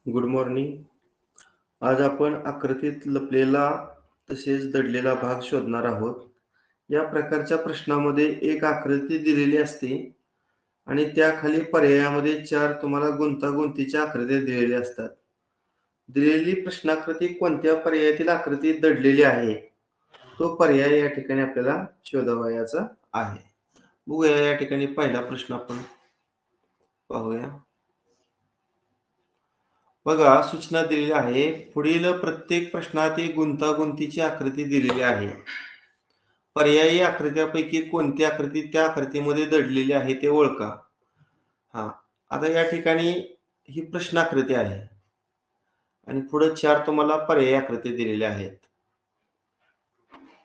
Good morning. आज आपण आकृतीत लपलेला तसेच दडलेला भाग शोधणार आहोत. या प्रकारच्या प्रश्नामध्ये एक आकृती दिलेली असते आणि त्याखाली पर्यायामध्ये 4 तुम्हाला गुंतागुंतीच्या आकृत्या दिलेल्या असतात. दिलेली प्रश्नाकृती कोणत्या पर्यायातील आकृती दडलेली आहे तो पर्याय या ठिकाणी आपल्याला शोधावयाचा आहे. बघूया या ठिकाणी पहिला प्रश्न आपण पाहूया. बघा, सूचना दिलेली आहे. पुढील प्रत्येक प्रश्नात एक गुंतागुंतीची आकृती दिलेली आहे. पर्यायी आकृत्यापैकी कोणती आकृती त्या आकृतीमध्ये दडलेली आहे ते ओळखा. आता या ठिकाणी ही प्रश्नाकृती आहे आणि पुढे 4 तुम्हाला पर्यायी आकृती दिलेल्या आहेत.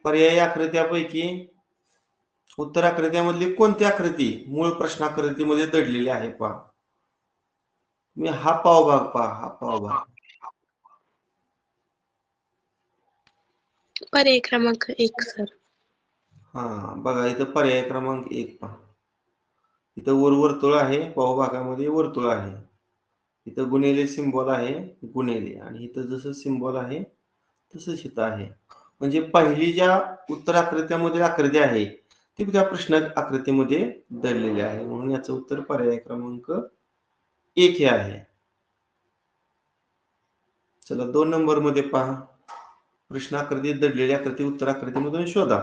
पर्यायी आकृत्यापैकी उत्तर आकृत्यामधली कोणती आकृती मूळ प्रश्नाकृतीमध्ये दडलेली आहे पहा. मी हा पावभाग पहा, हा पावभाग. पर्याय क्रमांक 1 सर. बघा इथं पर्याय क्रमांक 1 पहा. इथं वर वर्तुळ आहे, पावभागामध्ये वर्तुळ आहे. इथं गुणिले सिंबॉल आहे, गुणिले, आणि इथं जसं सिंबॉल आहे तसंच इथं आहे. म्हणजे पहिली ज्या उत्तर आकृत्यामध्ये आकृती आहे ती त्या प्रश्न आकृतीमध्ये दडलेली आहे, म्हणून याचं उत्तर पर्याय क्रमांक 1 हे आहे. चला 2 नंबर मध्ये पहा. प्रश्न आकृतीत दडलेली आकृती उत्तर आकृतीमधून शोधा.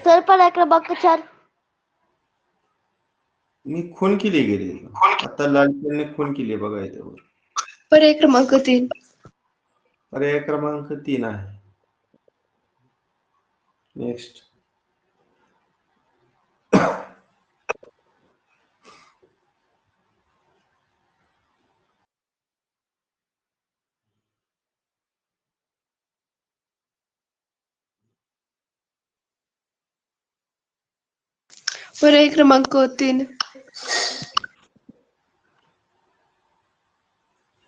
सर पर्याय क्रमांक 4. मी खून केली गेली, आता लाल पेनने खून केली बघा इथं. पर्याय क्रमांक 3. पर्याय क्रमांक 3 आहे. नेक्स्ट. पर्याय क्रमांक 3.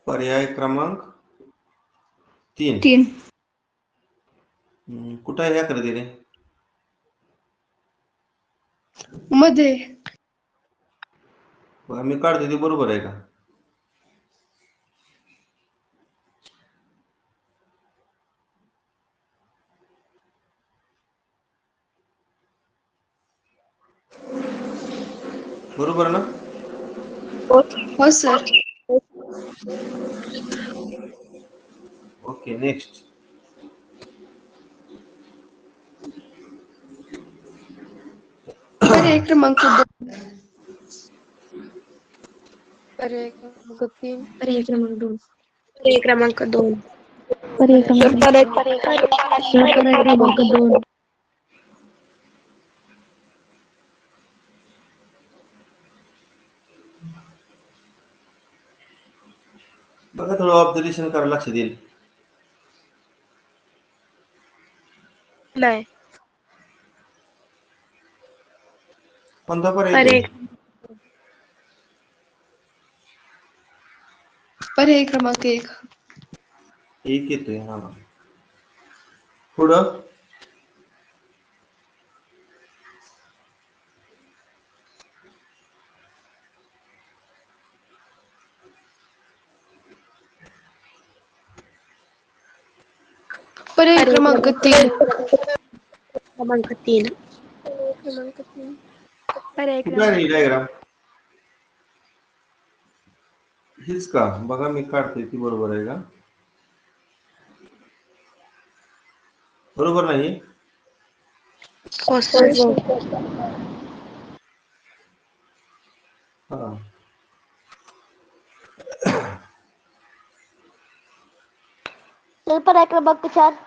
पर्याय क्रमांक 3. 3. कुठं आहे आकृती रे? मध्ये. बघा मी काढतो ती बरोबर आहे का? बरोबर ना? हो सर. Okay, next. पर्याय क्रमांक 2. पर्याय क्रमांक 3. पर्याय क्रमांक 2. पर्याय क्रमांक 2. पर्याय क्रमांक 2. बघा, थोडं ऑब्झर्वेशन करा, लक्ष देईल. नाही. कोणता पर्याय? पर्याय क्रमांक 1. 1 येतोय. पुढं पर्याय क्रमांक 3. क्रमांक 3. पर्याय कुठं आहे क्रमांक डायग्राम? हीच का? बघा मी काढतोय ती बरोबर आहे का? बरोबर नाही? हो सर. सर पर्याय क्रमांक 4.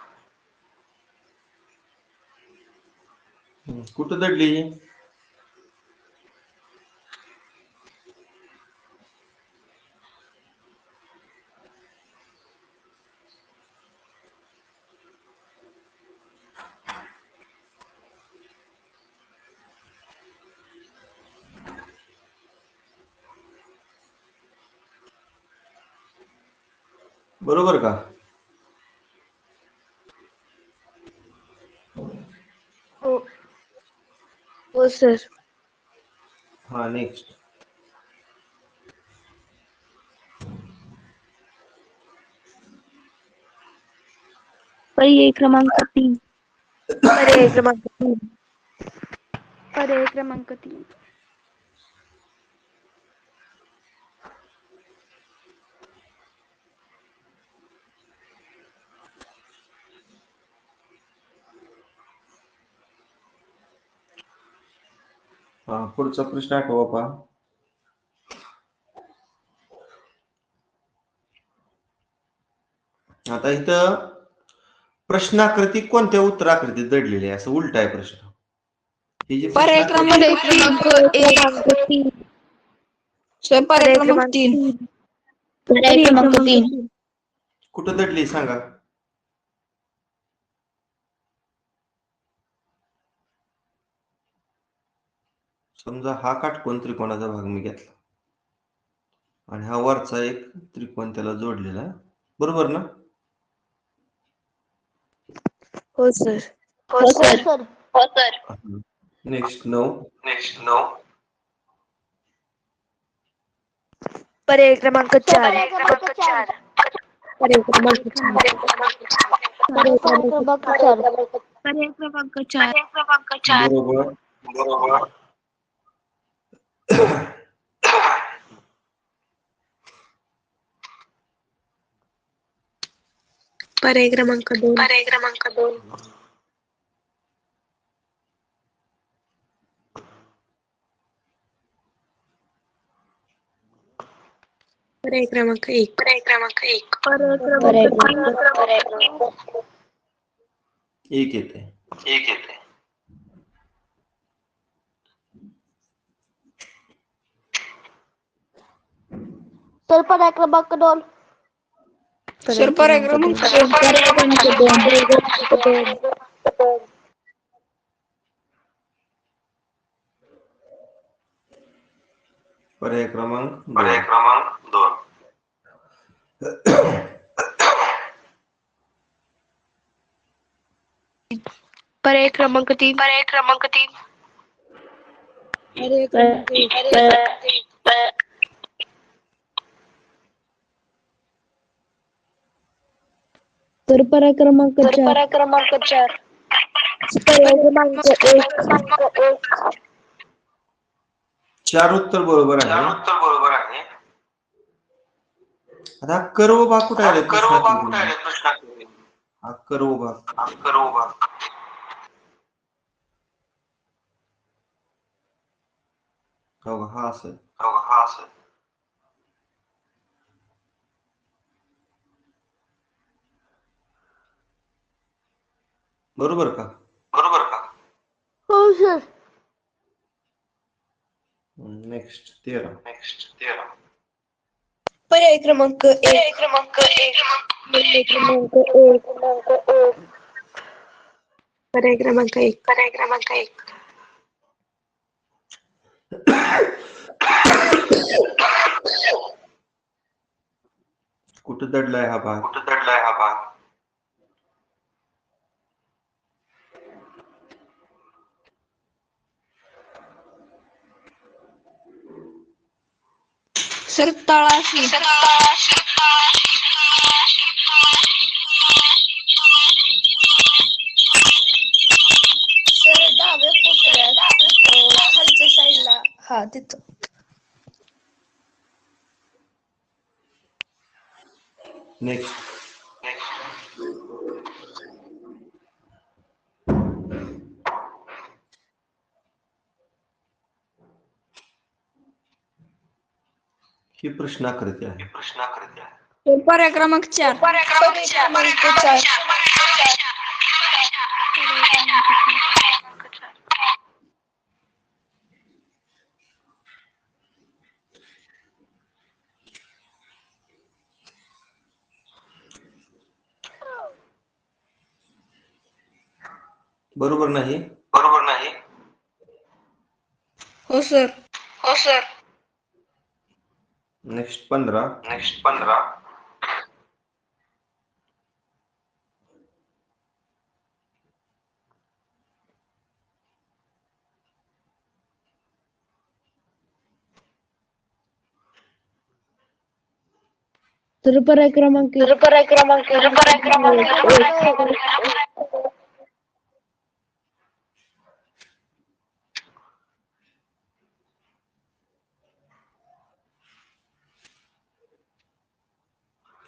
कुठं दडली? बरोबर का? हो. हो सर. हा नेक्स्ट. पर्याय क्रमांक 3. पर्याय क्रमांक 3. पर्याय क्रमांक 3. हा पुढचा प्रश्न आठवा पहा. आता इथं प्रश्नाकृती कोणत्या उत्तराकृतीत दडलेली आहे असं उलट आहे प्रश्न. ही जी पर्याय प्रश्नाकृती क्रमांक पर्याय 1. क्रमांक 3. सर पर्याय क्रमांक 3. पर्याय क्रमांक 3. कुठं दडली सांगा. समजा हा काटकोन त्रिकोणाचा भाग मी घेतला आणि हा वरचा एक त्रिकोण त्याला जोडलेला आहे. बरोबर ना? हो सर. हो सर. नेक्स्ट 9. पर्याय क्रमांक 4. पर्याय क्रमांक 4. पर्याय क्रमांक 4. पर्याय क्रमांक 4. पर्याय क्रमांक 4. बरोबर. पर्याय क्रमांक 2. पर्याय क्रमांक 1. पर्याय पर्याय क्रमांक 1 येते. सर पर्याय क्रमांक 2. सर पर्याय क्रमांक 2. पर्याय क्रमांक 2. पर्याय क्रमांक 2. पर्याय क्रमांक 3. पर्याय क्रमांक 3. पर्याय क्रमांक 1. तर पर्याय क्रमांक 4. क्रमांक 4. पर्याय क्रमांक 1. 4 उत्तर बरोबर आहे. आता हा कर्व भाग कुठे आले प्रश्नात? हा कर्व भाग. हो हा असेल. बरोबर का? हो सर. नेक्स्ट 13. पर्याय क्रमांक 1. पर्याय क्रमांक 1. पर्याय क्रमांक 1. कुठं दडलाय हा भाग? सर तळाशी. सर डाव्या कोपऱ्यात खालच्या साईडला. हा तिथं. नेक्स्ट. ही प्रश्नाकृती आहे. सर पर्याय क्रमांक 4. पर्याय क्रमांक 4. बरोबर नाही? हो सर. नेक्स्ट 15. तर पर्याय क्रमांक एक. पर्याय क्रमांक एक. सर पर्याय क्रमांक 4.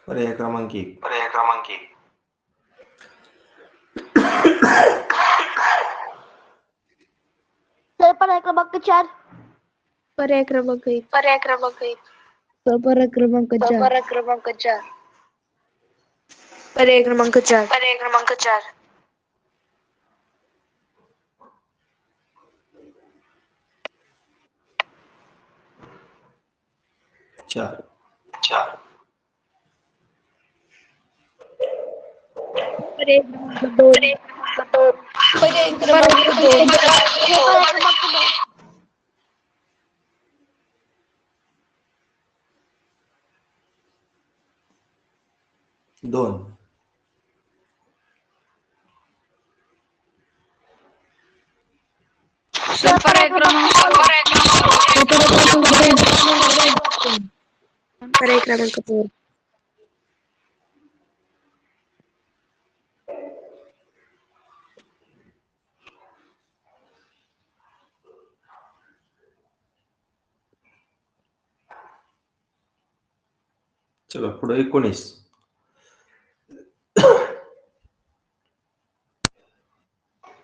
पर्याय क्रमांक एक. पर्याय क्रमांक 1. तर पर्याय क्रमांक 4. पर्याय क्रमांक 4. पर्याय क्रमांक 4. पर्याय क्रमांक 4. 4. 4. पर्याय क्रमांक 2. पर्याय क्रमांक 2. पर्याय क्रमांक 2. 2. सर पर्याय क्रमांक पर्याय क्रमांक 4. चला पुढे 19.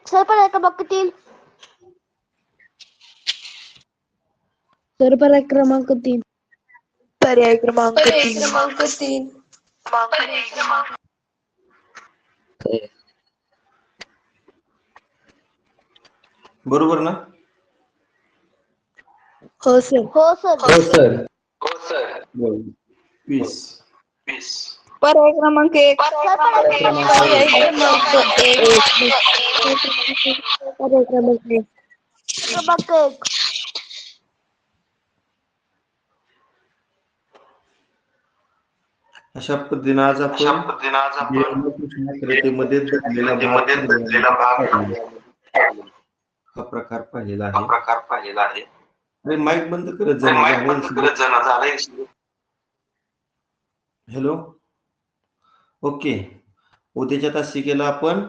सर पर्याय क्रमांक 3. तर पर्याय क्रमांक 3. पर्याय क्रमांक 3. बरोबर ना? हो सर. हो सर. 20. पर्याय क्रमांक 1. सर पर्याय पर्याय क्रमांक 1. पर्याय क्रमांक 1. क्रमांक 1. अशा पद्धतीने आज आपण प्रश्नाकृतीमध्ये दडलेला भाग हा प्रकार पाहिलेला आहे. आणि माईक बंद करत जाणार. हॅलो. ओके. उद्याच्या तासिकेला आपण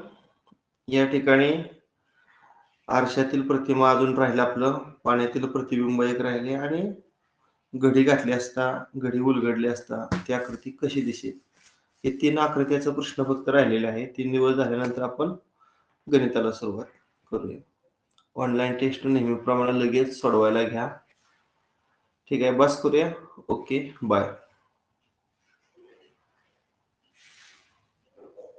या ठिकाणी आरशातील प्रतिमा अजून राहिला, आपलं पाण्यातील प्रतिबिंब एक राहिले, आणि घडी घातली असता, घडी उलगडली असता ती आकृती कशी दिसेल, हे 3 आकृत्याचा प्रश्न फक्त राहिलेला आहे. 3 दिवस झाल्यानंतर आपण गणिताला सुरुवात करूया. ऑनलाईन टेस्ट नेहमीप्रमाणे लगेच सोडवायला घ्या. ठीक आहे, बस करूया. Okay, bye.